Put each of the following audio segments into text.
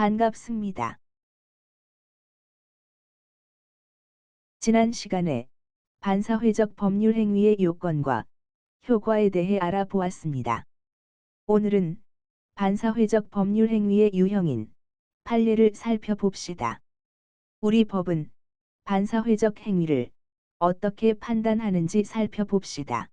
반갑습니다. 지난 시간에 반사회적 법률 행위의 요건과 효과에 대해 알아보았습니다. 오늘은 반사회적 법률 행위의 유형인 판례를 살펴봅시다. 우리 법은 반사회적 행위를 어떻게 판단하는지 살펴봅시다.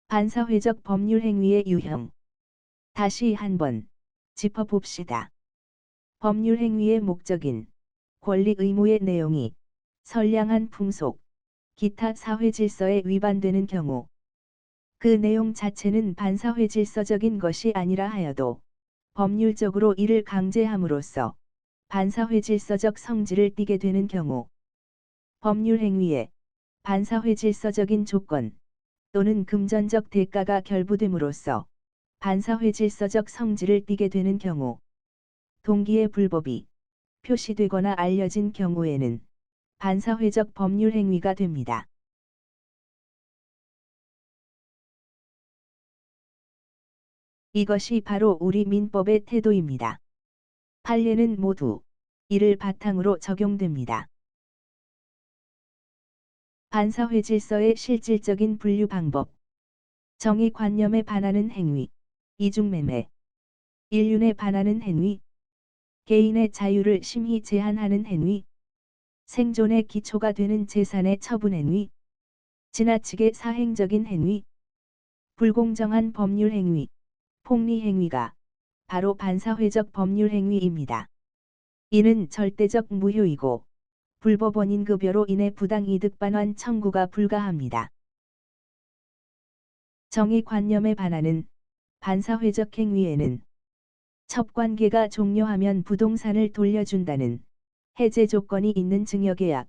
반사회적 법률 행위의 유형. 다시 한번 짚어봅시다. 법률 행위의 목적인 권리 의무의 내용이 선량한 풍속, 기타 사회 질서에 위반되는 경우, 그 내용 자체는 반사회 질서적인 것이 아니라 하여도 법률적으로 이를 강제함으로써 반사회 질서적 성질을 띠게 되는 경우, 법률 행위에 반사회 질서적인 조건 또는 금전적 대가가 결부됨으로써 반사회 질서적 성질을 띠게 되는 경우, 동기의 불법이 표시되거나 알려진 경우에는 반사회적 법률 행위가 됩니다. 이것이 바로 우리 민법의 태도입니다. 판례는 모두 이를 바탕으로 적용됩니다. 반사회 질서의 실질적인 분류 방법. 정의관념에 반하는 행위, 이중매매, 인륜에 반하는 행위, 개인의 자유를 심히 제한하는 행위, 생존의 기초가 되는 재산의 처분 행위, 지나치게 사행적인 행위, 불공정한 법률 행위, 폭리 행위가 바로 반사회적 법률 행위입니다. 이는 절대적 무효이고 불법 원인급여로 인해 부당이득 반환 청구가 불가합니다. 정의관념에 반하는 반사회적 행위에는 첩관계가 종료하면 부동산을 돌려준다는 해제 조건이 있는 증여계약,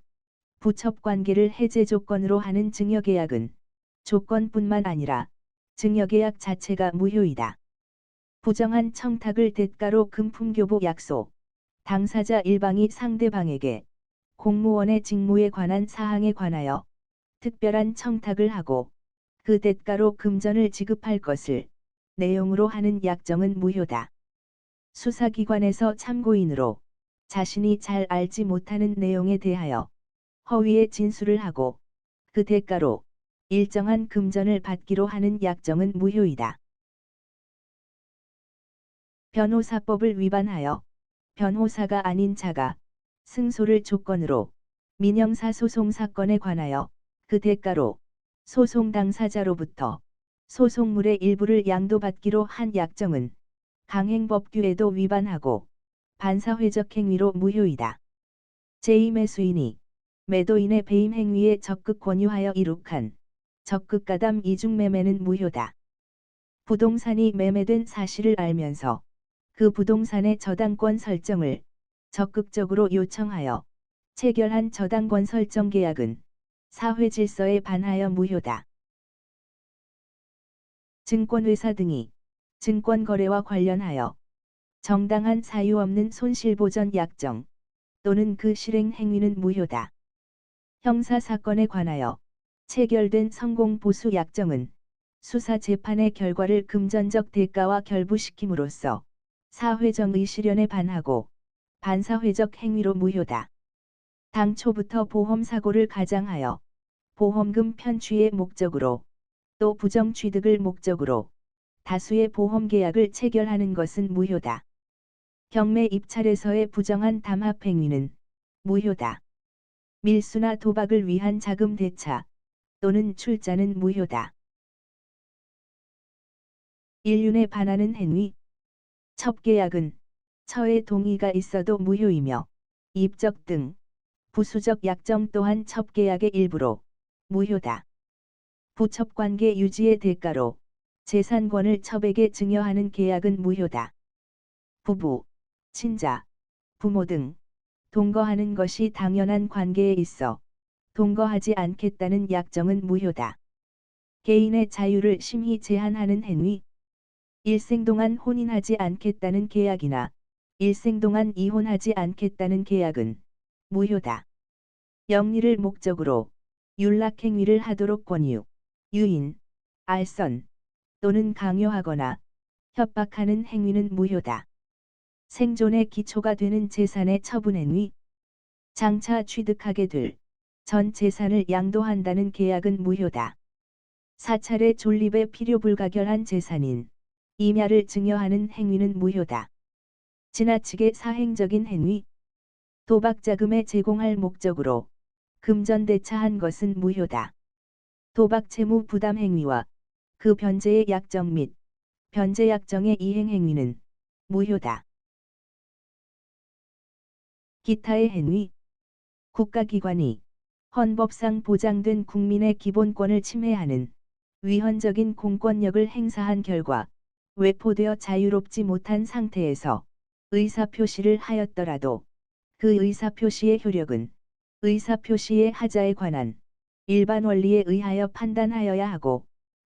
부첩관계를 해제 조건으로 하는 증여계약은 조건뿐만 아니라 증여계약 자체가 무효이다. 부정한 청탁을 대가로 금품교부 약속, 당사자 일방이 상대방에게 공무원의 직무에 관한 사항에 관하여 특별한 청탁을 하고 그 대가로 금전을 지급할 것을 내용으로 하는 약정은 무효다. 수사기관에서 참고인으로 자신이 잘 알지 못하는 내용에 대하여 허위의 진술을 하고 그 대가로 일정한 금전을 받기로 하는 약정은 무효이다. 변호사법을 위반하여 변호사가 아닌 자가 승소를 조건으로 민형사 소송 사건에 관하여 그 대가로 소송 당사자로부터 소송물의 일부를 양도받기로 한 약정은 강행법규에도 위반하고 반사회적 행위로 무효이다. 제2매수인이 매도인의 배임 행위에 적극 권유하여 이룩한 적극가담 이중매매는 무효다. 부동산이 매매된 사실을 알면서 그 부동산의 저당권 설정을 적극적으로 요청하여 체결한 저당권 설정 계약은 사회 질서에 반하여 무효다. 증권회사 등이 증권거래와 관련하여 정당한 사유 없는 손실보전 약정 또는 그 실행 행위는 무효다. 형사사건에 관하여 체결된 성공보수 약정은 수사 재판의 결과를 금전적 대가와 결부시킴으로써 사회정의 실현에 반하고 반사회적 행위로 무효다. 당초부터 보험사고를 가장하여 보험금 편취의 목적으로 또 부정취득을 목적으로 다수의 보험계약을 체결하는 것은 무효다. 경매 입찰에서의 부정한 담합행위는 무효다. 밀수나 도박을 위한 자금 대차 또는 출자는 무효다. 인륜에 반하는 행위. 첩계약은 처의 동의가 있어도 무효이며 입적 등 부수적 약정 또한 첩계약의 일부로 무효다. 부첩관계 유지의 대가로 재산권을 첩에게 증여하는 계약은 무효다. 부부, 친자, 부모 등 동거하는 것이 당연한 관계에 있어 동거하지 않겠다는 약정은 무효다. 개인의 자유를 심히 제한하는 행위. 일생 동안 혼인하지 않겠다는 계약이나 일생 동안 이혼하지 않겠다는 계약은 무효다. 영리를 목적으로 윤락행위를 하도록 권유, 유인, 알선 또는 강요하거나 협박하는 행위는 무효다. 생존의 기초가 되는 재산의 처분행위, 장차 취득하게 될 전 재산을 양도한다는 계약은 무효다. 사찰의 존립에 필요 불가결한 재산인 임야를 증여하는 행위는 무효다. 지나치게 사행적인 행위, 도박자금에 제공할 목적으로 금전대차한 것은 무효다. 도박채무 부담 행위와 그 변제의 약정 및 변제 약정의 이행 행위는 무효다. 기타의 행위, 국가기관이 헌법상 보장된 국민의 기본권을 침해하는 위헌적인 공권력을 행사한 결과 외포되어 자유롭지 못한 상태에서 의사표시를 하였더라도 그 의사표시의 효력은 의사표시의 하자에 관한 일반 원리에 의하여 판단하여야 하고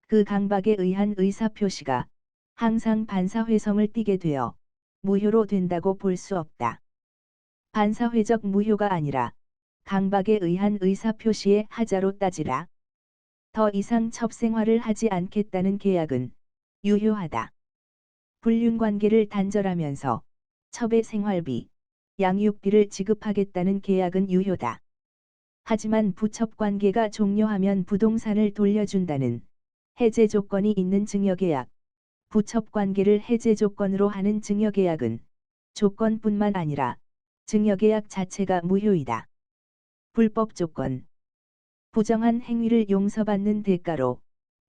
그 강박에 의한 의사표시가 항상 반사회성을 띠게 되어 무효로 된다고 볼 수 없다. 반사회적 무효가 아니라 강박에 의한 의사표시의 하자로 따지라. 더 이상 첩생활을 하지 않겠다는 계약은 유효하다. 불륜관계를 단절하면서 첩의 생활비, 양육비를 지급하겠다는 계약은 유효다. 하지만 부첩관계가 종료하면 부동산을 돌려준다는 해제 조건이 있는 증여계약, 부첩관계를 해제 조건으로 하는 증여계약은 조건뿐만 아니라 증여계약 자체가 무효이다. 불법 조건, 부정한 행위를 용서받는 대가로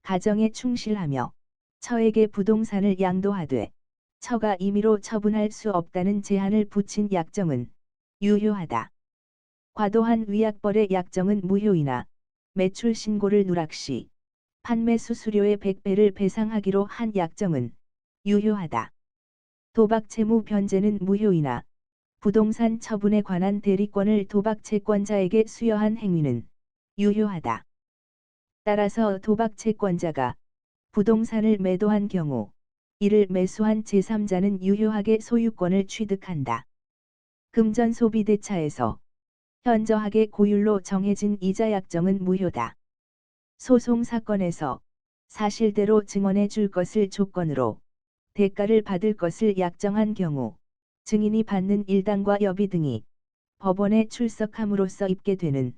가정에 충실하며 처에게 부동산을 양도하되 처가 임의로 처분할 수 없다는 제한을 붙인 약정은 유효하다. 과도한 위약벌의 약정은 무효이나 매출 신고를 누락시 판매 수수료의 100배를 배상하기로 한 약정은 유효하다. 도박 채무 변제는 무효이나 부동산 처분에 관한 대리권을 도박 채권자에게 수여한 행위는 유효하다. 따라서 도박 채권자가 부동산을 매도한 경우 이를 매수한 제3자는 유효하게 소유권을 취득한다. 금전소비대차에서 현저하게 고율로 정해진 이자 약정은 무효다. 소송 사건에서 사실대로 증언해 줄 것을 조건으로 대가를 받을 것을 약정한 경우 증인이 받는 일당과 여비 등이 법원에 출석함으로써 입게 되는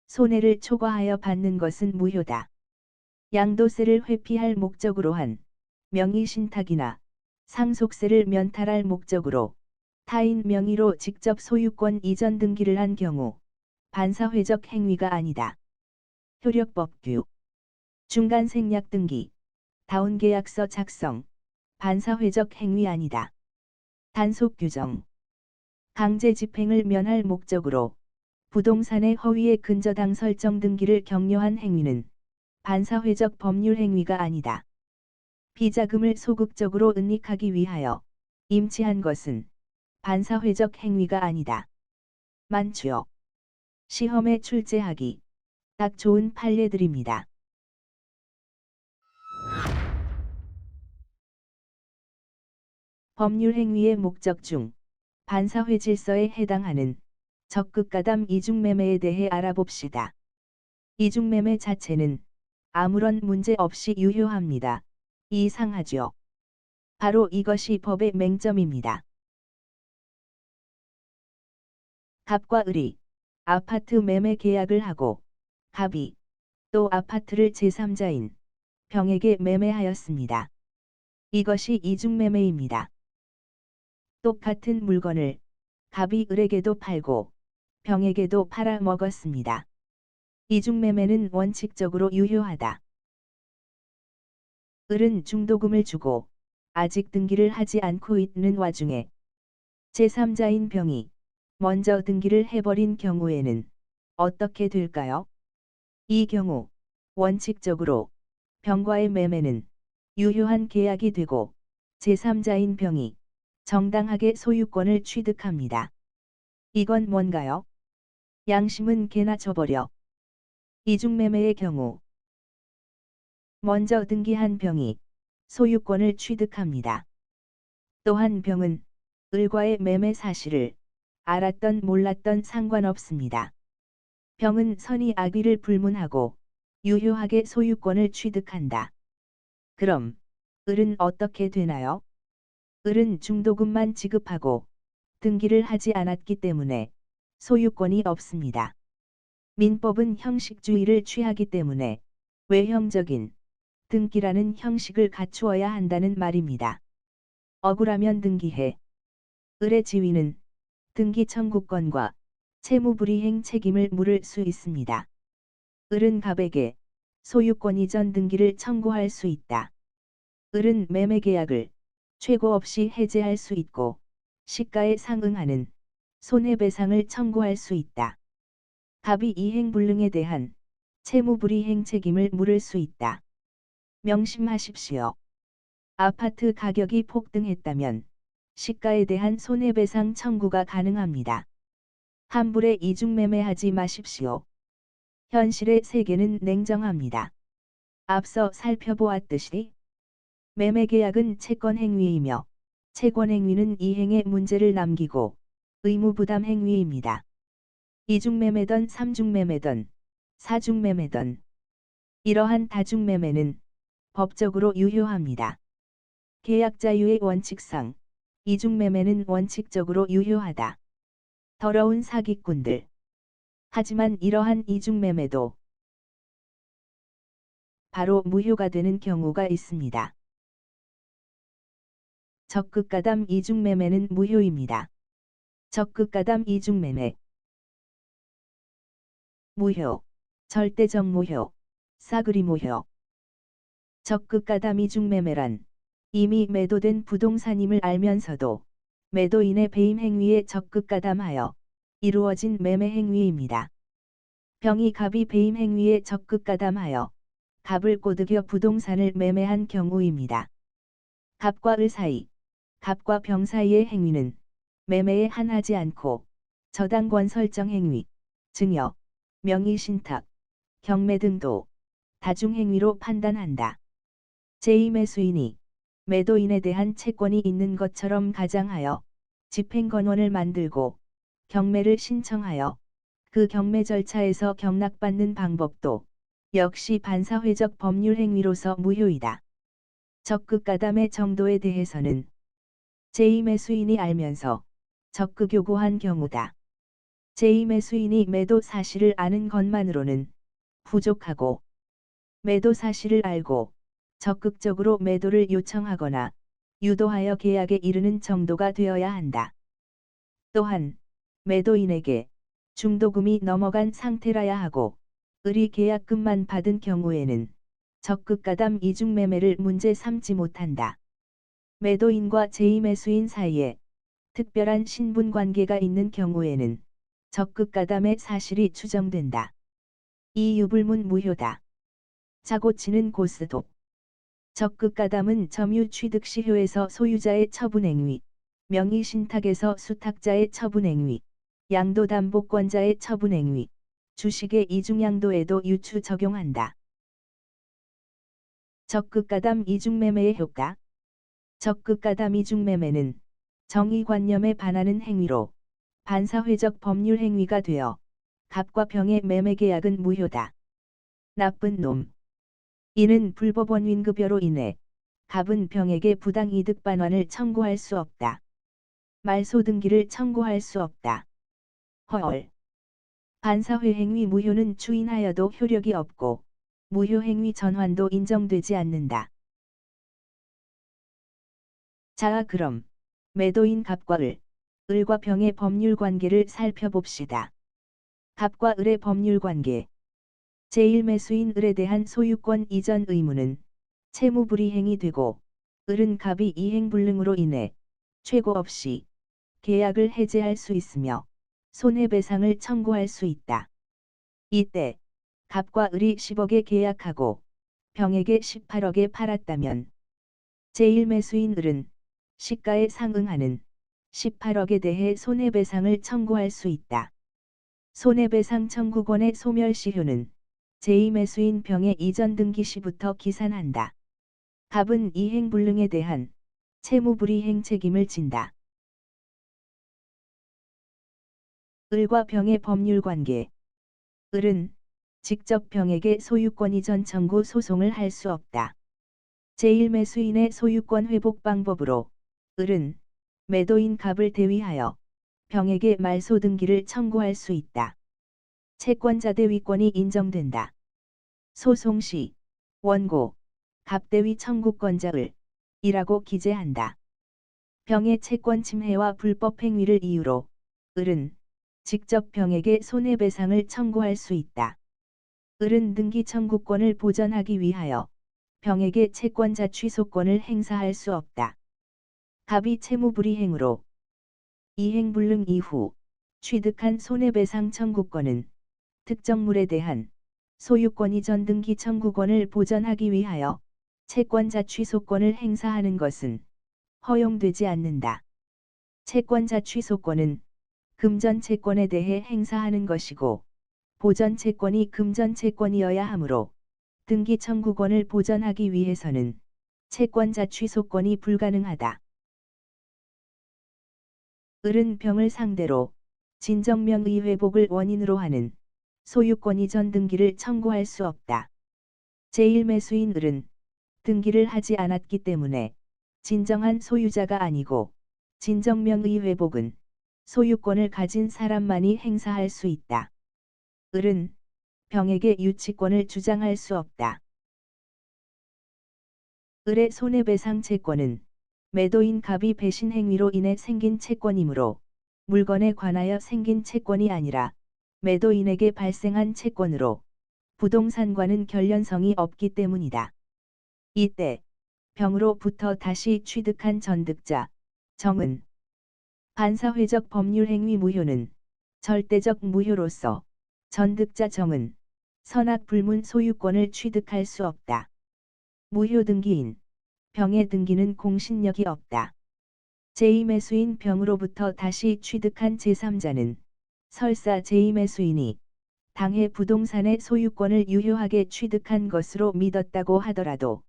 손해를 초과하여 받는 것은 무효다. 양도세를 회피할 목적으로 한 명의신탁이나 상속세를 면탈할 목적으로 타인 명의로 직접 소유권 이전 등기를 한 경우 반사회적 행위가 아니다. 효력법규, 중간생략 등기, 다운계약서 작성, 반사회적 행위 아니다. 단속규정, 강제집행을 면할 목적으로 부동산의 허위의 근저당 설정 등기를 격려한 행위는 반사회적 법률 행위가 아니다. 비자금을 소극적으로 은닉하기 위하여 임치한 것은 반사회적 행위가 아니다. 만추어, 시험에 출제하기 딱 좋은 판례들입니다. 법률 행위의 목적 중 반사회 질서에 해당하는 적극가담 이중매매에 대해 알아봅시다. 이중매매 자체는 아무런 문제 없이 유효합니다. 이상하죠. 바로 이것이 법의 맹점입니다. 갑과 을이 아파트 매매 계약을 하고 갑이 또 아파트를 제3자인 병에게 매매하였습니다. 이것이 이중매매입니다. 똑같은 물건을 갑이 을에게도 팔고 병에게도 팔아 먹었습니다. 이중매매는 원칙적으로 유효하다. 을은 중도금을 주고 아직 등기를 하지 않고 있는 와중에 제3자인 병이 먼저 등기를 해버린 경우에는 어떻게 될까요? 이 경우 원칙적으로 병과의 매매는 유효한 계약이 되고 제3자인 병이 정당하게 소유권을 취득합니다. 이건 뭔가요? 양심은 개나 쳐버려. 이중매매의 경우 먼저 등기한 병이 소유권을 취득합니다. 또한 병은 을과의 매매 사실을 알았던 몰랐던 상관없습니다. 병은 선의 악의를 불문하고 유효하게 소유권을 취득한다. 그럼 을은 어떻게 되나요? 을은 중도금만 지급하고 등기를 하지 않았기 때문에 소유권이 없습니다. 민법은 형식주의를 취하기 때문에 외형적인 등기라는 형식을 갖추어야 한다는 말입니다. 억울하면 등기해. 을의 지위는 등기 청구권과 채무불이행 책임을 물을 수 있습니다. 을은 갑에게 소유권 이전 등기를 청구할 수 있다. 을은 매매계약을 최고 없이 해제할 수 있고 시가에 상응하는 손해배상을 청구할 수 있다. 갑이 이행불능에 대한 채무불이행 책임을 물을 수 있다. 명심하십시오. 아파트 가격이 폭등했다면 시가에 대한 손해배상 청구가 가능합니다. 함부로 이중매매하지 마십시오. 현실의 세계는 냉정합니다. 앞서 살펴보았듯이 매매계약은 채권행위이며 채권행위는 이행의 문제를 남기고 의무부담 행위입니다. 이중매매든 삼중매매든 사중매매든 이러한 다중매매는 법적으로 유효합니다. 계약 자유의 원칙상 이중매매는 원칙적으로 유효하다. 더러운 사기꾼들. 하지만 이러한 이중매매도 바로 무효가 되는 경우가 있습니다. 적극가담 이중매매는 무효입니다. 적극가담 이중매매 무효, 절대적 무효, 싸그리 무효. 적극가담 이중매매란 이미 매도된 부동산임을 알면서도 매도인의 배임 행위에 적극가담하여 이루어진 매매 행위입니다. 병이 갑이 배임 행위에 적극가담하여 갑을 꼬드겨 부동산을 매매한 경우입니다. 갑과 을 사이, 갑과 병 사이의 행위는 매매에 한하지 않고 저당권 설정 행위, 증여, 명의신탁, 경매 등도 다중행위로 판단한다. 제2매수인이 매도인에 대한 채권이 있는 것처럼 가장하여 집행건원을 만들고 경매를 신청하여 그 경매 절차에서 경락받는 방법도 역시 반사회적 법률 행위로서 무효이다. 적극가담의 정도에 대해서는 제2매수인이 알면서 적극요구한 경우다. 제2매수인이 매도 사실을 아는 것만으로는 부족하고 매도 사실을 알고 적극적으로 매도를 요청하거나 유도하여 계약에 이르는 정도가 되어야 한다. 또한 매도인에게 중도금이 넘어간 상태라야 하고 을이 계약금만 받은 경우에는 적극가담 이중매매를 문제 삼지 못한다. 매도인과 제2매수인 사이에 특별한 신분관계가 있는 경우에는 적극가담의 사실이 추정된다. 이 유불문 무효다. 자고치는 고스톱. 적극가담은 점유 취득 시효에서 소유자의 처분행위, 명의신탁에서 수탁자의 처분행위, 양도담보권자의 처분행위, 주식의 이중양도에도 유추 적용한다. 적극가담 이중매매의 효과. 적극가담 이중매매는 정의관념에 반하는 행위로 반사회적 법률 행위가 되어 갑과 병의 매매계약은 무효다. 나쁜 놈. 이는 불법 원윈급여로 인해 갑은 병에게 부당이득 반환을 청구할 수 없다. 말소등기를 청구할 수 없다. 헐. 반사회행위 무효는 추인하여도 효력이 없고 무효행위 전환도 인정되지 않는다. 자, 그럼 매도인 갑과 을과 병의 법률관계를 살펴봅시다. 갑과 을의 법률관계. 제1매수인 을에 대한 소유권 이전 의무는 채무불이행이 되고 을은 갑이 이행불능으로 인해 최고 없이 계약을 해제할 수 있으며 손해배상을 청구할 수 있다. 이때 갑과 을이 10억에 계약하고 병에게 18억에 팔았다면 제1매수인 을은 시가에 상응하는 18억에 대해 손해배상을 청구할 수 있다. 손해배상 청구권의 소멸시효는 제2매수인 병의 이전 등기 시부터 기산한다. 갑은 이행불능에 대한 채무불이행 책임을 진다. 을과 병의 법률 관계. 을은 직접 병에게 소유권 이전 청구 소송을 할 수 없다. 제1매수인의 소유권 회복 방법으로 을은 매도인 갑을 대위하여 병에게 말소 등기를 청구할 수 있다. 채권자 대위권이 인정된다. 소송 시 원고, 갑대위 청구권자 을이라고 기재한다. 병의 채권 침해와 불법 행위를 이유로 을은 직접 병에게 손해배상을 청구할 수 있다. 을은 등기 청구권을 보전하기 위하여 병에게 채권자 취소권을 행사할 수 없다. 갑이 채무불이행으로 이행불능 이후 취득한 손해배상 청구권은 특정물에 대한 소유권 이전 등기 청구권을 보전하기 위하여 채권자 취소권을 행사하는 것은 허용되지 않는다. 채권자 취소권은 금전 채권에 대해 행사하는 것이고 보전 채권이 금전 채권이어야 하므로 등기 청구권을 보전하기 위해서는 채권자 취소권이 불가능하다. 을은 병을 상대로 진정명의 회복을 원인으로 하는 소유권 이전 등기를 청구할 수 없다. 제1매수인 을은 등기를 하지 않았기 때문에 진정한 소유자가 아니고 진정명의 회복은 소유권을 가진 사람만이 행사할 수 있다. 을은 병에게 유치권을 주장할 수 없다. 을의 손해배상 채권은 매도인 갑이 배신 행위로 인해 생긴 채권이므로 물건에 관하여 생긴 채권이 아니라 매도인에게 발생한 채권으로 부동산과는 관련성이 없기 때문이다. 이때 병으로부터 다시 취득한 전득자, 정은 반사회적 법률행위 무효는 절대적 무효로서 전득자 정은 선악불문 소유권을 취득할 수 없다. 무효 등기인 병의 등기는 공신력이 없다. 제2매수인 병으로부터 다시 취득한 제3자는 설사 제2매수인이 당해 부동산의 소유권을 유효하게 취득한 것으로 믿었다고 하더라도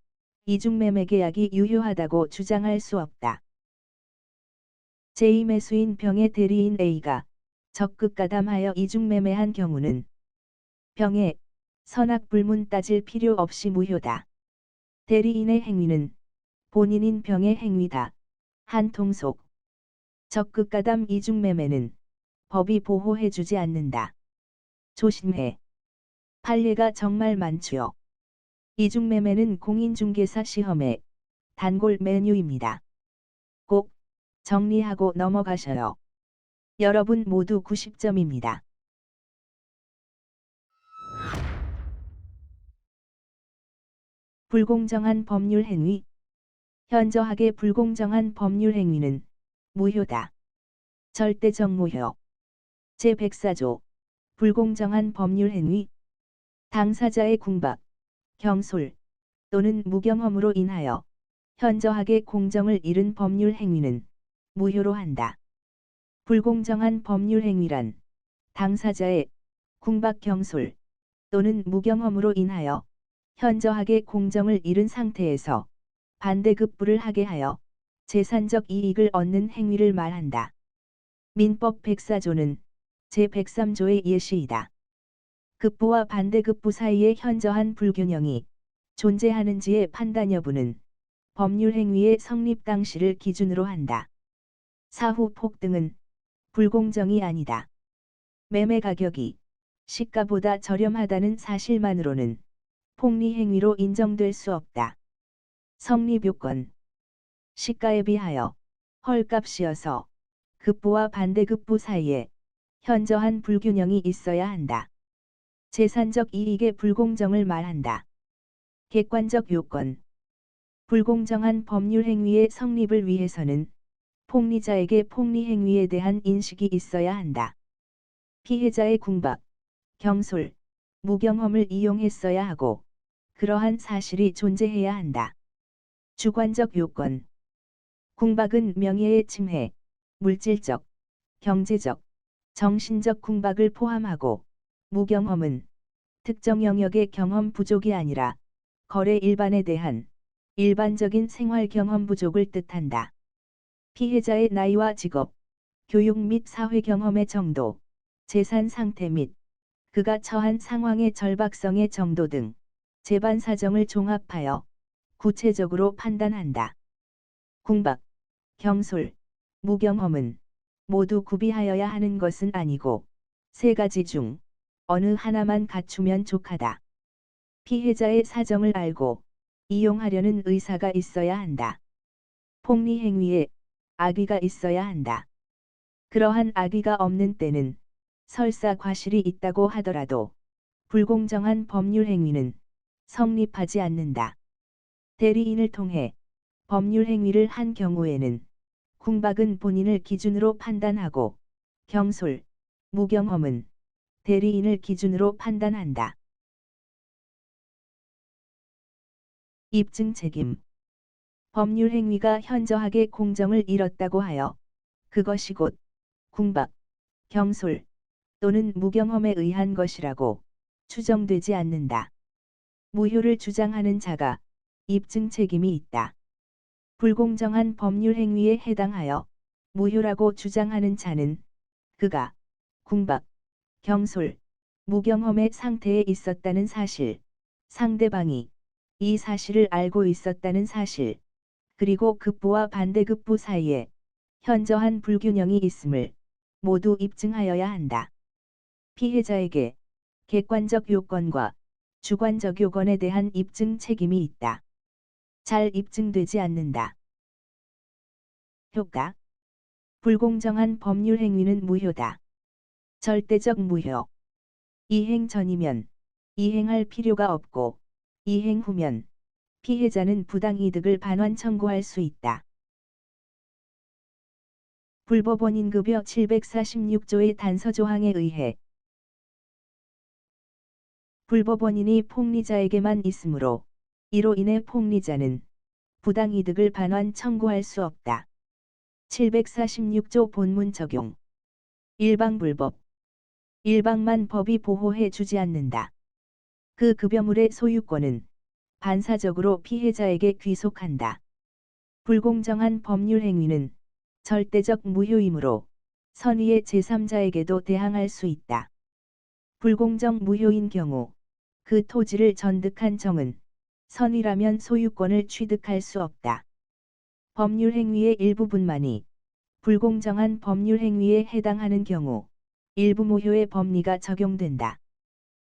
이중매매 계약이 유효하다고 주장할 수 없다. 제2매수인 병의 대리인 A가 적극 가담하여 이중매매한 경우는 병의 선악불문 따질 필요 없이 무효다. 대리인의 행위는 본인인 병의 행위다. 한통속. 적극 가담 이중매매는 법이 보호해주지 않는다. 조심해. 판례가 정말 많지요. 이중매매는 공인중개사 시험의 단골 메뉴입니다. 꼭 정리하고 넘어가셔요. 여러분 모두 90점입니다. 불공정한 법률 행위. 현저하게 불공정한 법률 행위는 무효다. 절대적 무효. 제104조. 불공정한 법률 행위. 당사자의 궁박, 경솔 또는 무경험으로 인하여 현저하게 공정을 잃은 법률 행위는 무효로 한다. 불공정한 법률 행위란 당사자의 궁박 경솔 또는 무경험으로 인하여 현저하게 공정을 잃은 상태에서 반대급부를 하게 하여 재산적 이익을 얻는 행위를 말한다. 민법 104조는 제103조의 예시이다. 급부와 반대급부 사이의 현저한 불균형이 존재하는지의 판단 여부는 법률 행위의 성립 당시를 기준으로 한다. 사후 폭등은 불공정이 아니다. 매매 가격이 시가보다 저렴하다는 사실만으로는 폭리 행위로 인정될 수 없다. 성립 요건. 시가에 비하여 헐값이어서 급부와 반대급부 사이에 현저한 불균형이 있어야 한다. 재산적 이익의 불공정을 말한다. 객관적 요건. 불공정한 법률 행위의 성립을 위해서는 폭리자에게 폭리 행위에 대한 인식이 있어야 한다. 피해자의 궁박, 경솔, 무경험을 이용했어야 하고 그러한 사실이 존재해야 한다. 주관적 요건. 궁박은 명예의 침해, 물질적, 경제적, 정신적 궁박을 포함하고 무경험은 특정 영역의 경험 부족이 아니라 거래 일반에 대한 일반적인 생활 경험 부족을 뜻한다. 피해자의 나이와 직업, 교육 및 사회 경험의 정도, 재산 상태 및 그가 처한 상황의 절박성의 정도 등 재반 사정을 종합하여 구체적으로 판단한다. 궁박, 경솔, 무경험은 모두 구비하여야 하는 것은 아니고 세 가지 중 어느 하나만 갖추면 족하다. 피해자의 사정을 알고 이용하려는 의사가 있어야 한다. 폭리 행위에 악의가 있어야 한다. 그러한 악의가 없는 때는 설사 과실이 있다고 하더라도 불공정한 법률 행위는 성립하지 않는다. 대리인을 통해 법률 행위를 한 경우에는 궁박은 본인을 기준으로 판단하고 경솔, 무경험은 대리인을 기준으로 판단한다. 입증 책임. 법률 행위가 현저하게 공정을 잃었다고 하여 그것이 곧 궁박, 경솔 또는 무경험에 의한 것이라고 추정되지 않는다. 무효를 주장하는 자가 입증 책임이 있다. 불공정한 법률 행위에 해당하여 무효라고 주장하는 자는 그가 궁박, 경솔, 무경험의 상태에 있었다는 사실, 상대방이 이 사실을 알고 있었다는 사실, 그리고 급부와 반대급부 사이에 현저한 불균형이 있음을 모두 입증하여야 한다. 피해자에게 객관적 요건과 주관적 요건에 대한 입증 책임이 있다. 잘 입증되지 않는다. 효과. 불공정한 법률 행위는 무효다. 절대적 무효. 이행 전이면 이행할 필요가 없고 이행 후면 피해자는 부당이득을 반환 청구할 수 있다. 불법 원인급여 746조의 단서조항에 의해 불법 원인이 폭리자에게만 있으므로 이로 인해 폭리자는 부당이득을 반환 청구할 수 없다. 746조 본문 적용. 일방불법. 일방만 법이 보호해 주지 않는다. 그 급여물의 소유권은 반사적으로 피해자에게 귀속한다. 불공정한 법률 행위는 절대적 무효이므로 선의의 제3자에게도 대항할 수 있다. 불공정 무효인 경우 그 토지를 전득한 정은 선의라면 소유권을 취득할 수 없다. 법률 행위의 일부분만이 불공정한 법률 행위에 해당하는 경우 일부 무효의 법리가 적용된다.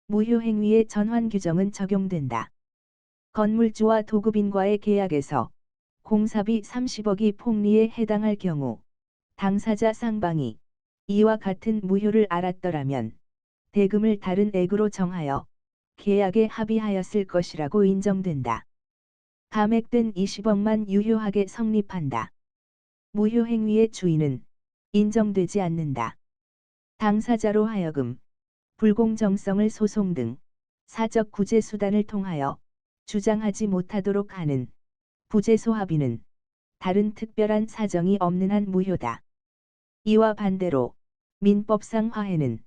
무효 행위의 전환 규정은 적용된다. 건물주와 도급인과의 계약에서 공사비 30억이 폭리에 해당할 경우 당사자 쌍방이 이와 같은 무효를 알았더라면 대금을 다른 액으로 정하여 계약에 합의하였을 것이라고 인정된다. 감액된 20억만 유효하게 성립한다. 무효 행위의 주인은 인정되지 않는다. 당사자로 하여금 불공정성을 소송 등 사적 구제 수단을 통하여 주장하지 못하도록 하는 부재소 합의는 다른 특별한 사정이 없는 한 무효다. 이와 반대로 민법상 화해는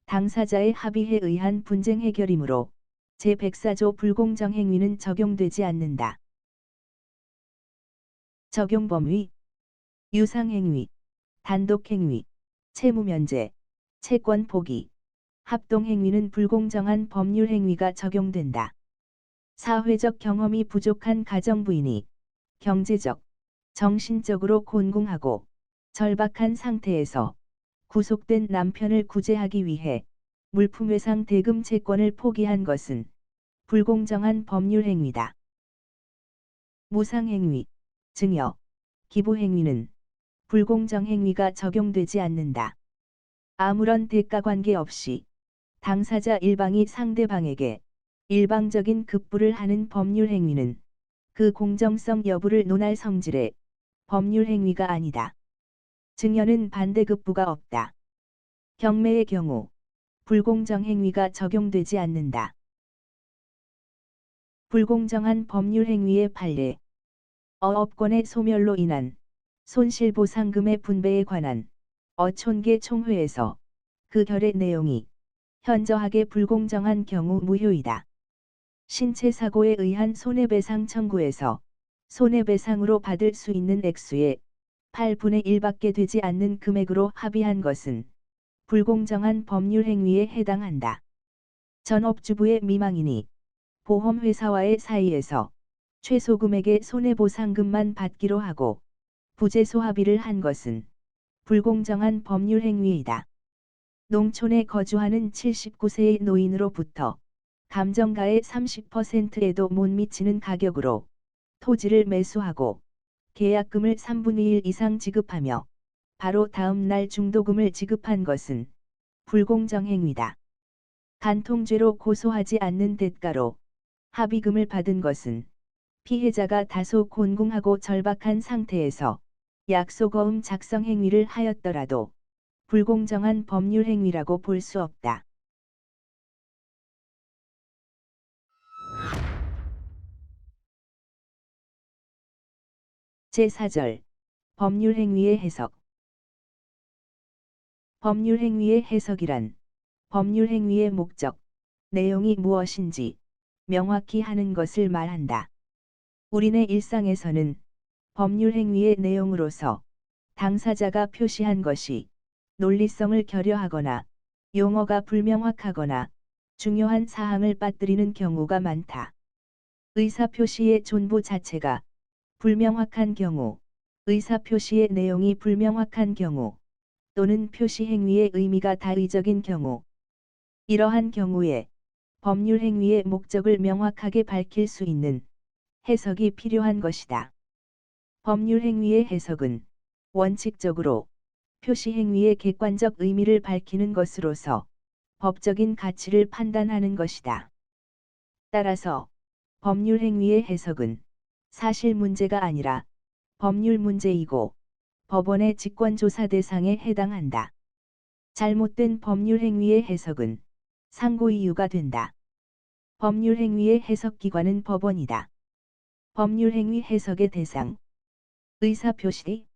당사자의 합의에 의한 분쟁 해결이므로 제104조 불공정 행위는 적용되지 않는다. 적용 범위. 유상행위, 단독행위, 채무면제, 채권 포기, 합동행위는 불공정한 법률 행위가 적용된다. 사회적 경험이 부족한 가정부인이 경제적, 정신적으로 곤궁하고 절박한 상태에서 구속된 남편을 구제하기 위해 물품외상 대금 채권을 포기한 것은 불공정한 법률 행위다. 무상행위, 증여, 기부행위는 불공정 행위가 적용되지 않는다. 아무런 대가관계 없이 당사자 일방이 상대방에게 일방적인 급부를 하는 법률 행위는 그 공정성 여부를 논할 성질의 법률 행위가 아니다. 증여는 반대급부가 없다. 경매의 경우 불공정 행위가 적용되지 않는다. 불공정한 법률 행위의 판례. 어업권의 소멸로 인한 손실보상금의 분배에 관한 어촌계 총회에서 그 결의 내용이 현저하게 불공정한 경우 무효이다. 신체 사고에 의한 손해배상 청구에서 손해배상으로 받을 수 있는 액수의 8분의 1밖에 되지 않는 금액으로 합의한 것은 불공정한 법률 행위에 해당한다. 전업주부의 미망인이 보험회사와의 사이에서 최소 금액의 손해보상금만 받기로 하고 부재소 합의를 한 것은 불공정한 법률 행위이다. 농촌에 거주하는 79세의 노인으로부터 감정가의 30%에도 못 미치는 가격으로 토지를 매수하고 계약금을 3분의 1 이상 지급하며 바로 다음 날 중도금을 지급한 것은 불공정 행위다. 간통죄로 고소하지 않는 대가로 합의금을 받은 것은 피해자가 다소 곤궁하고 절박한 상태에서 약속어음 작성 행위를 하였더라도 불공정한 법률 행위라고 볼 수 없다. 제4절 법률 행위의 해석. 법률 행위의 해석이란 법률 행위의 목적, 내용이 무엇인지 명확히 하는 것을 말한다. 우리네 일상에서는 법률 행위의 내용으로서 당사자가 표시한 것이 논리성을 결여하거나 용어가 불명확하거나 중요한 사항을 빠뜨리는 경우가 많다. 의사표시의 존부 자체가 불명확한 경우, 의사표시의 내용이 불명확한 경우, 또는 표시 행위의 의미가 다의적인 경우, 이러한 경우에 법률 행위의 목적을 명확하게 밝힐 수 있는 해석이 필요한 것이다. 법률 행위의 해석은 원칙적으로 표시 행위의 객관적 의미를 밝히는 것으로서 법적인 가치를 판단하는 것이다. 따라서 법률 행위의 해석은 사실 문제가 아니라 법률 문제이고 법원의 직권조사 대상에 해당한다. 잘못된 법률 행위의 해석은 상고 이유가 된다. 법률 행위의 해석기관은 법원이다. 법률 행위 해석의 대상. 의사표시.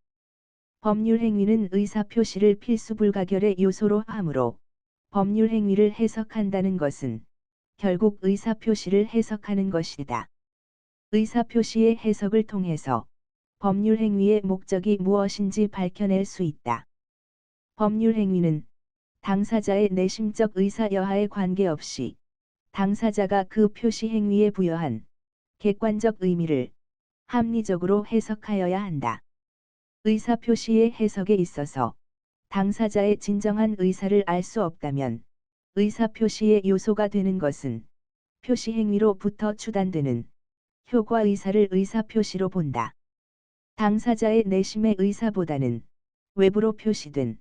법률 행위는 의사표시를 필수 불가결의 요소로 하므로 법률 행위를 해석한다는 것은 결국 의사표시를 해석하는 것이다. 의사표시의 해석을 통해서 법률 행위의 목적이 무엇인지 밝혀낼 수 있다. 법률 행위는 당사자의 내심적 의사 여하에 관계없이 당사자가 그 표시 행위에 부여한 객관적 의미를 합리적으로 해석하여야 한다. 의사표시의 해석에 있어서 당사자의 진정한 의사를 알 수 없다면 의사표시의 요소가 되는 것은 표시 행위로부터 추단되는 효과 의사를 의사표시로 본다. 당사자의 내심의 의사보다는 외부로 표시된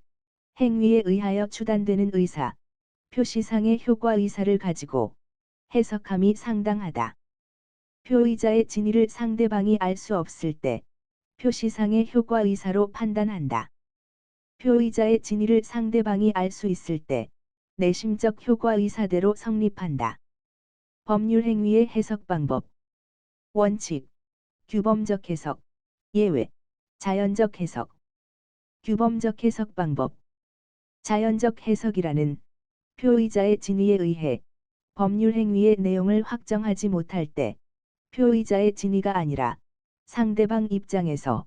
행위에 의하여 추단되는 의사, 표시상의 효과 의사를 가지고 해석함이 상당하다. 표의자의 진위를 상대방이 알 수 없을 때 표시상의 효과 의사로 판단한다. 표의자의 진위를 상대방이 알 수 있을 때 내심적 효과 의사대로 성립한다. 법률 행위의 해석 방법. 원칙, 규범적 해석, 예외, 자연적 해석. 규범적 해석 방법. 자연적 해석이라는 표의자의 진위에 의해 법률 행위의 내용을 확정하지 못할 때 표의자의 진위가 아니라 상대방 입장에서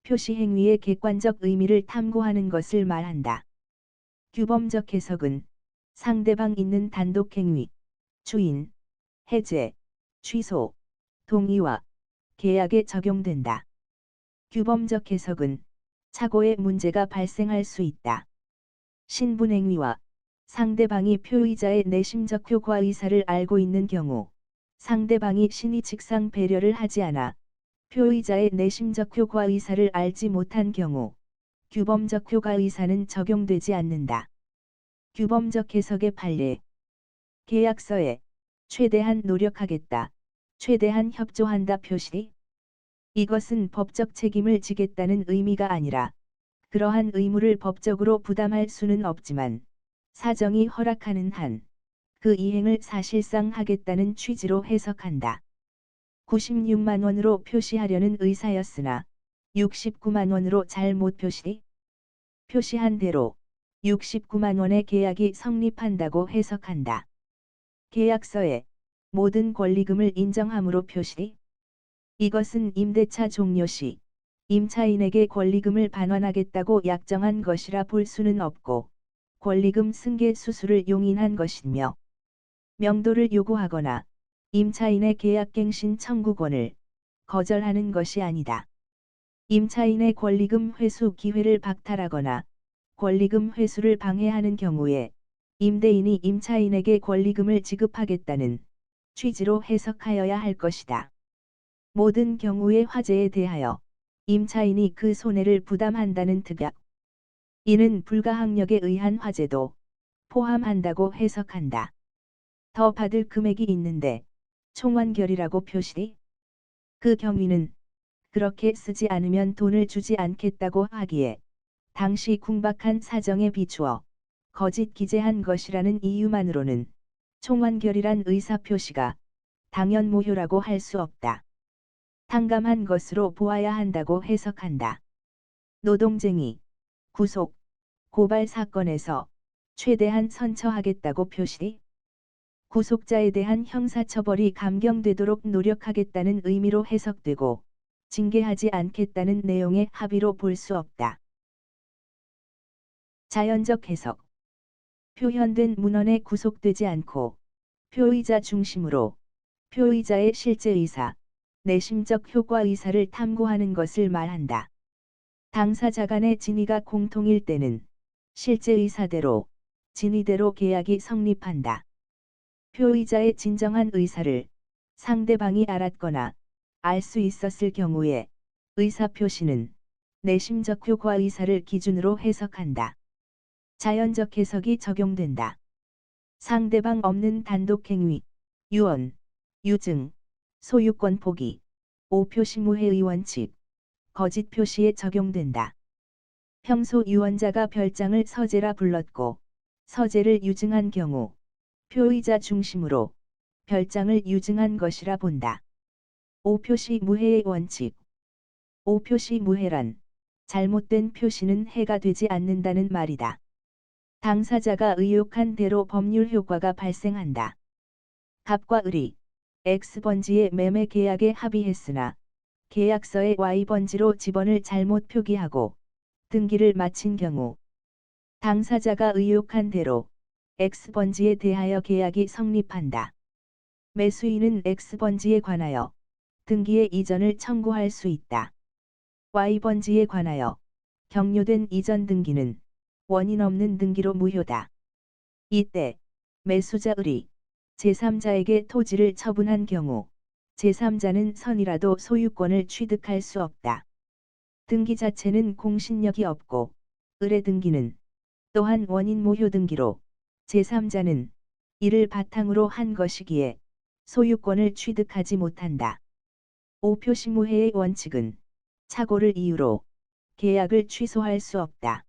표시 행위의 객관적 의미를 탐구하는 것을 말한다. 규범적 해석은 상대방 있는 단독 행위, 추인, 해제, 취소, 동의와 계약에 적용된다. 규범적 해석은 착오의 문제가 발생할 수 있다. 신분행위와 상대방이 표의자의 내심적 효과 의사를 알고 있는 경우 상대방이 신의 직상 배려를 하지 않아 표의자의 내심적 효과 의사를 알지 못한 경우 규범적 효과 의사는 적용되지 않는다. 규범적 해석의 판례. 계약서에 최대한 노력하겠다, 최대한 협조한다 표시. 이것은 법적 책임을 지겠다는 의미가 아니라 그러한 의무를 법적으로 부담할 수는 없지만 사정이 허락하는 한 그 이행을 사실상 하겠다는 취지로 해석한다. 96만 원으로 표시하려는 의사였으나 69만 원으로 잘못 표시한 대로 69만 원의 계약이 성립한다고 해석한다. 계약서에 모든 권리금을 인정함으로 표시. 이것은 임대차 종료 시 임차인에게 권리금을 반환하겠다고 약정한 것이라 볼 수는 없고 권리금 승계 수수를 용인한 것이며 명도를 요구하거나 임차인의 계약갱신 청구권을 거절하는 것이 아니다. 임차인의 권리금 회수 기회를 박탈하거나 권리금 회수를 방해하는 경우에 임대인이 임차인에게 권리금을 지급하겠다는 취지로 해석하여야 할 것이다. 모든 경우의 화재에 대하여 임차인이 그 손해를 부담한다는 특약. 이는 불가항력에 의한 화재도 포함한다고 해석한다. 더 받을 금액이 있는데 총완결이라고 표시. 그 경위는 그렇게 쓰지 않으면 돈을 주지 않겠다고 하기에 당시 궁박한 사정에 비추어 거짓 기재한 것이라는 이유만으로는 총완결이란 의사표시가 당연 모효라고 할 수 없다. 탕감한 것으로 보아야 한다고 해석한다. 노동쟁이, 구속, 고발 사건에서 최대한 선처하겠다고 표시. 구속자에 대한 형사처벌이 감경되도록 노력하겠다는 의미로 해석되고 징계하지 않겠다는 내용의 합의로 볼 수 없다. 자연적 해석. 표현된 문헌에 구속되지 않고 표의자 중심으로 표의자의 실제 의사, 내심적 효과 의사를 탐구하는 것을 말한다. 당사자 간의 진위가 공통일 때는 실제 의사대로, 진위대로 계약이 성립한다. 표의자의 진정한 의사를 상대방이 알았거나 알 수 있었을 경우에 의사표시는 내심적 효과 의사를 기준으로 해석한다. 자연적 해석이 적용된다. 상대방 없는 단독행위, 유언, 유증, 소유권 포기, 오표시 무해의 원칙, 거짓 표시에 적용된다. 평소 유언자가 별장을 서재라 불렀고 서재를 유증한 경우 표의자 중심으로 별장을 유증한 것이라 본다. 오표시 무해의 원칙. 오표시 무해란 잘못된 표시는 해가 되지 않는다는 말이다. 당사자가 의혹한 대로 법률 효과가 발생한다. 갑과 을이 X번지의 매매 계약에 합의했으나 계약서에 Y번지로 지번을 잘못 표기하고 등기를 마친 경우 당사자가 의혹한 대로 X번지에 대하여 계약이 성립한다. 매수인은 X번지에 관하여 등기의 이전을 청구할 수 있다. Y번지에 관하여 격려된 이전 등기는 원인 없는 등기로 무효다. 이때 매수자 을이 제3자에게 토지를 처분한 경우 제3자는 선이라도 소유권을 취득할 수 없다. 등기 자체는 공신력이 없고 을의 등기는 또한 원인 모효 등기로 제3자는 이를 바탕으로 한 것이기에 소유권을 취득하지 못한다. 오표시 무해의 원칙은 착오를 이유로 계약을 취소할 수 없다.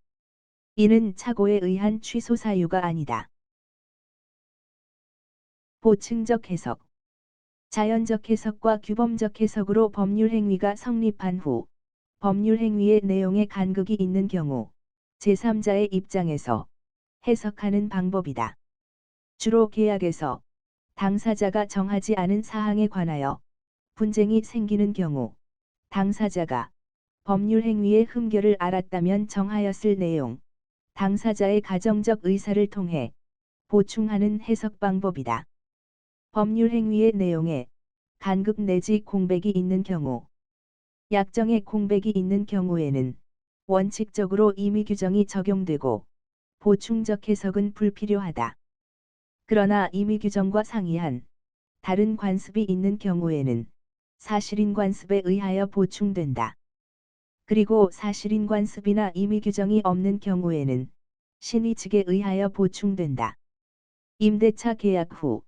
이는 착오에 의한 취소 사유가 아니다. 보충적 해석. 자연적 해석과 규범적 해석으로 법률 행위가 성립한 후 법률 행위의 내용에 간극이 있는 경우 제3자의 입장에서 해석하는 방법이다. 주로 계약에서 당사자가 정하지 않은 사항에 관하여 분쟁이 생기는 경우 당사자가 법률 행위의 흠결을 알았다면 정하였을 내용, 당사자의 가정적 의사를 통해 보충하는 해석 방법이다. 법률 행위의 내용에 간극 내지 공백이 있는 경우, 약정에 공백이 있는 경우에는 원칙적으로 임의 규정이 적용되고 보충적 해석은 불필요하다. 그러나 임의 규정과 상이한 다른 관습이 있는 경우에는 사실인 관습에 의하여 보충된다. 그리고 사실인 관습이나 임의 규정이 없는 경우에는 신의 측에 의하여 보충된다. 임대차 계약 후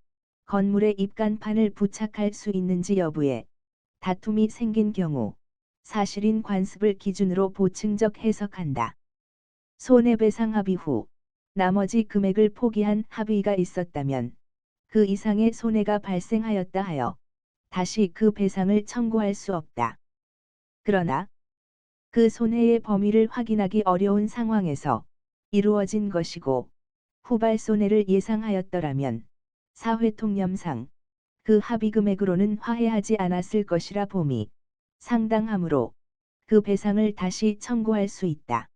건물에 입간판을 부착할 수 있는지 여부에 다툼이 생긴 경우 사실인 관습을 기준으로 보충적 해석한다. 손해배상 합의 후 나머지 금액을 포기한 합의가 있었다면 그 이상의 손해가 발생하였다 하여 다시 그 배상을 청구할 수 없다. 그러나 그 손해의 범위를 확인하기 어려운 상황에서 이루어진 것이고 후발 손해를 예상하였더라면 사회통념상 그 합의 금액으로는 화해하지 않았을 것이라 봄이 상당하므로 그 배상을 다시 청구할 수 있다.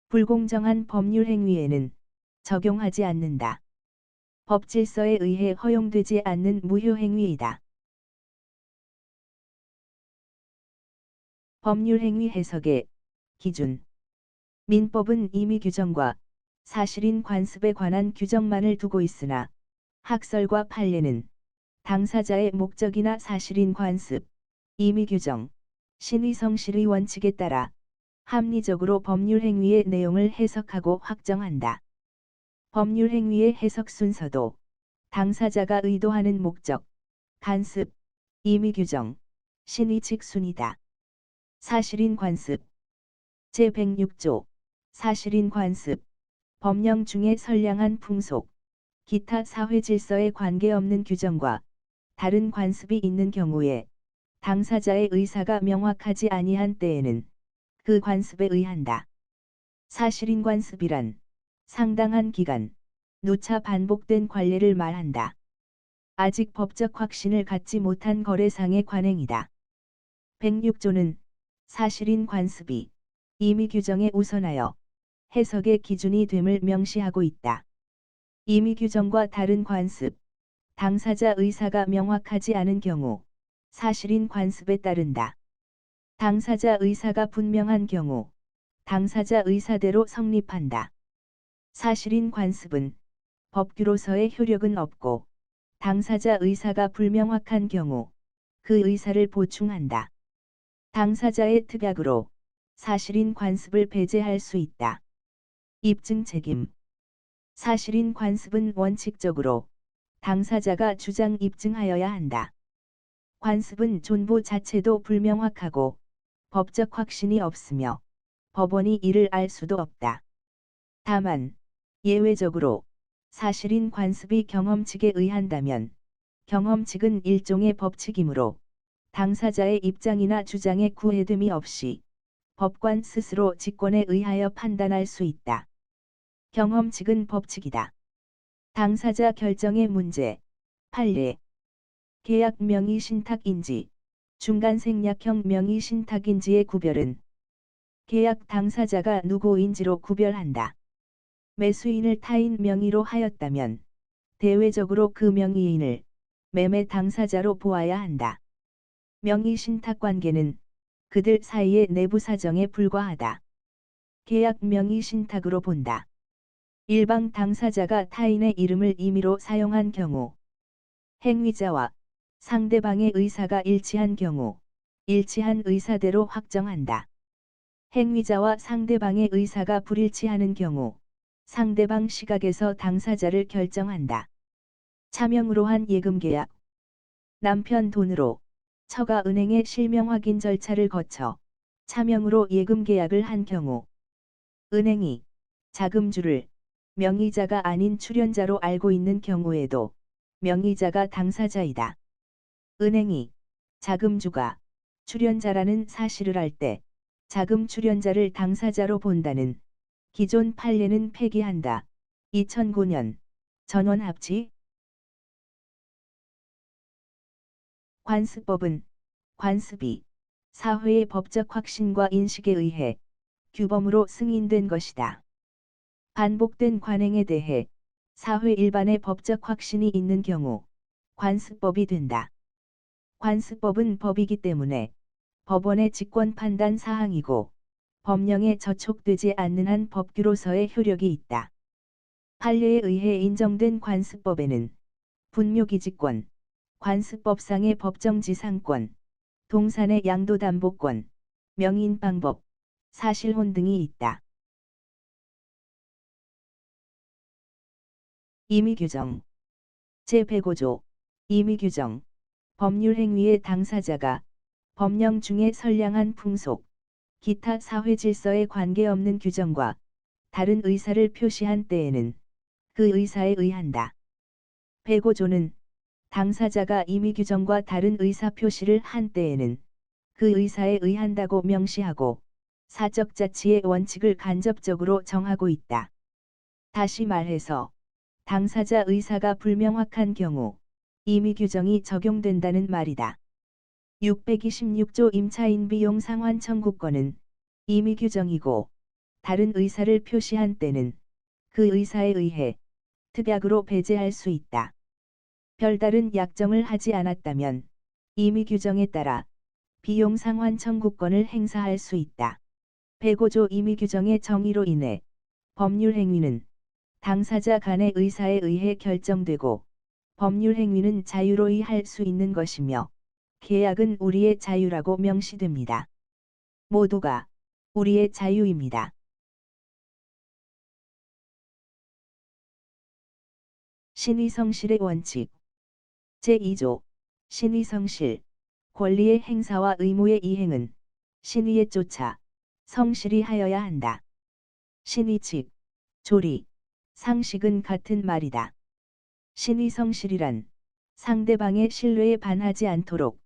불공정한 법률 행위에는 적용하지 않는다. 법 질서에 의해 허용되지 않는 무효행위이다. 법률행위 해석의 기준. 민법은 임의 규정과 사실인 관습에 관한 규정만을 두고 있으나 학설과 판례는 당사자의 목적이나 사실인 관습, 임의 규정, 신의 성실의 원칙에 따라 합리적으로 법률행위의 내용을 해석하고 확정한다. 법률행위의 해석 순서도 당사자가 의도하는 목적, 간습, 임의 규정, 신의 직순이다. 사실인 관습. 제106조 사실인 관습. 법령 중에 선량한 풍속, 기타 사회 질서에 관계없는 규정과 다른 관습이 있는 경우에 당사자의 의사가 명확하지 아니한 때에는 그 관습에 의한다. 사실인 관습이란 상당한 기간, 누차 반복된 관례를 말한다. 아직 법적 확신을 갖지 못한 거래상의 관행이다. 106조는 사실인 관습이 임의 규정에 우선하여 해석의 기준이 됨을 명시하고 있다. 임의 규정과 다른 관습, 당사자 의사가 명확하지 않은 경우 사실인 관습에 따른다. 당사자 의사가 분명한 경우 당사자 의사대로 성립한다. 사실인 관습은 법규로서의 효력은 없고 당사자 의사가 불명확한 경우 그 의사를 보충한다. 당사자의 특약으로 사실인 관습을 배제할 수 있다. 입증 책임. 사실인 관습은 원칙적으로 당사자가 주장 입증하여야 한다. 관습은 존보 자체도 불명확하고 법적 확신이 없으며 법원이 이를 알 수도 없다. 다만 예외적으로 사실인 관습이 경험칙에 의한다면 경험칙은 일종의 법칙이므로 당사자의 입장이나 주장에 구애됨이 없이 법관 스스로 직권에 의하여 판단할 수 있다. 경험칙은 법칙이다. 당사자 결정의 문제. 판례. 계약 명의 신탁인지, 중간 생략형 명의 신탁인지의 구별은 계약 당사자가 누구인지로 구별한다. 매수인을 타인 명의로 하였다면 대외적으로 그 명의인을 매매 당사자로 보아야 한다. 명의 신탁 관계는 그들 사이의 내부 사정에 불과하다. 계약 명의 신탁으로 본다. 일방 당사자가 타인의 이름을 임의로 사용한 경우, 행위자와 상대방의 의사가 일치한 경우, 일치한 의사대로 확정한다. 행위자와 상대방의 의사가 불일치하는 경우, 상대방 시각에서 당사자를 결정한다. 차명으로 한 예금계약. 남편 돈으로 처가 은행에 실명 확인 절차를 거쳐 차명으로 예금계약을 한 경우, 은행이 자금주를 명의자가 아닌 출연자로 알고 있는 경우에도 명의자가 당사자이다. 은행이 자금주가 출연자라는 사실을 알 때 자금 출연자를 당사자로 본다는 기존 판례는 폐기한다. 2009년 전원합치. 관습법은 관습이 사회의 법적 확신과 인식에 의해 규범으로 승인된 것이다. 반복된 관행에 대해 사회 일반의 법적 확신이 있는 경우 관습법이 된다. 관습법은 법이기 때문에 법원의 직권 판단 사항이고 법령에 저촉되지 않는 한 법규로서의 효력이 있다. 판례에 의해 인정된 관습법에는 분묘기지권, 관습법상의 법정지상권, 동산의 양도담보권, 명인방법, 사실혼 등이 있다. 임의규정. 제105조 임의규정. 법률행위의 당사자가 법령 중에 선량한 풍속, 기타 사회 질서에 관계없는 규정과 다른 의사를 표시한 때에는 그 의사에 의한다. 105조는 당사자가 임의규정과 다른 의사 표시를 한 때에는 그 의사에 의한다고 명시하고 사적 자치의 원칙을 간접적으로 정하고 있다. 다시 말해서 당사자 의사가 불명확한 경우 임의규정이 적용된다는 말이다. 626조 임차인 비용 상환 청구권은 임의규정이고 다른 의사를 표시한 때는 그 의사에 의해 특약으로 배제할 수 있다. 별다른 약정을 하지 않았다면 임의 규정에 따라 비용 상환 청구권을 행사할 수 있다. 105조 임의 규정의 정의로 인해 법률 행위는 당사자 간의 의사에 의해 결정되고 법률 행위는 자유로이 할 수 있는 것이며 계약은 우리의 자유라고 명시됩니다. 모두가 우리의 자유입니다. 신의성실의 원칙 제2조 신의성실 권리의 행사와 의무의 이행은 신의에 쫓아 성실히 하여야 한다. 신의칙, 조리, 상식은 같은 말이다. 신의성실이란 상대방의 신뢰에 반하지 않도록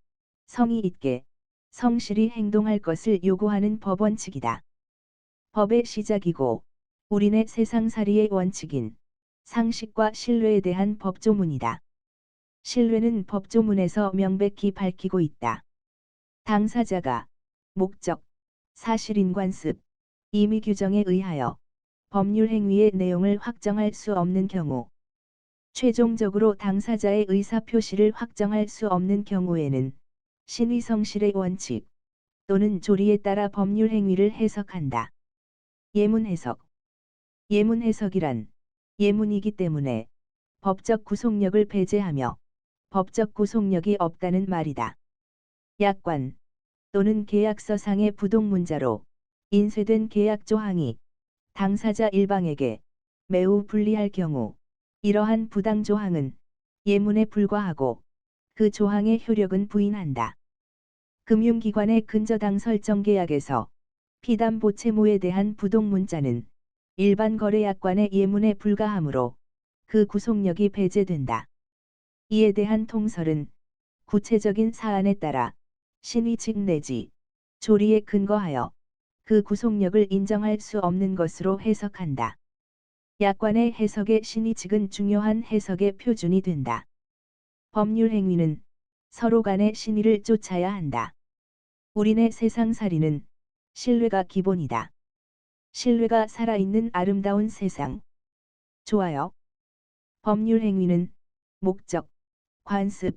성의 있게 성실히 행동할 것을 요구하는 법원칙이다. 법의 시작이고 우리네 세상살이의 원칙인 상식과 신뢰에 대한 법조문이다. 신뢰는 법조문에서 명백히 밝히고 있다. 당사자가 목적, 사실인관습, 임의 규정에 의하여 법률 행위의 내용을 확정할 수 없는 경우, 최종적으로 당사자의 의사표시를 확정할 수 없는 경우에는 신의성실의 원칙 또는 조리에 따라 법률 행위를 해석한다. 예문 해석. 예문 해석이란 예문이기 때문에 법적 구속력을 배제하며 법적 구속력이 없다는 말이다. 약관 또는 계약서상의 부동문자로 인쇄된 계약 조항이 당사자 일방에게 매우 불리할 경우 이러한 부당 조항은 예문에 불과하고 그 조항의 효력은 부인한다. 금융기관의 근저당 설정 계약에서 피담보 채무에 대한 부동문자는 일반 거래약관의 예문에 불과하므로 그 구속력이 배제된다. 이에 대한 통설은 구체적인 사안에 따라 신의칙 내지 조리에 근거하여 그 구속력을 인정할 수 없는 것으로 해석한다. 약관의 해석의 신의칙은 중요한 해석의 표준이 된다. 법률 행위는 서로 간의 신의를 쫓아야 한다. 우리네 세상살이는 신뢰가 기본이다. 신뢰가 살아있는 아름다운 세상. 좋아요. 법률 행위는 목적, 관습,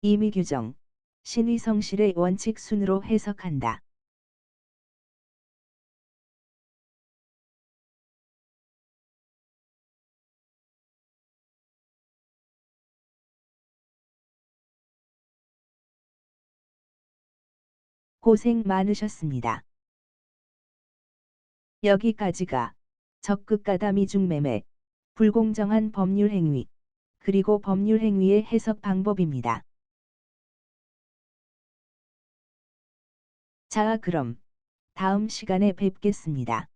임의 규정, 신의성실의 원칙 순으로 해석한다. 고생 많으셨습니다. 여기까지가 적극 가담 이중매매, 불공정한 법률 행위, 그리고 법률 행위의 해석 방법입니다. 자, 그럼 다음 시간에 뵙겠습니다.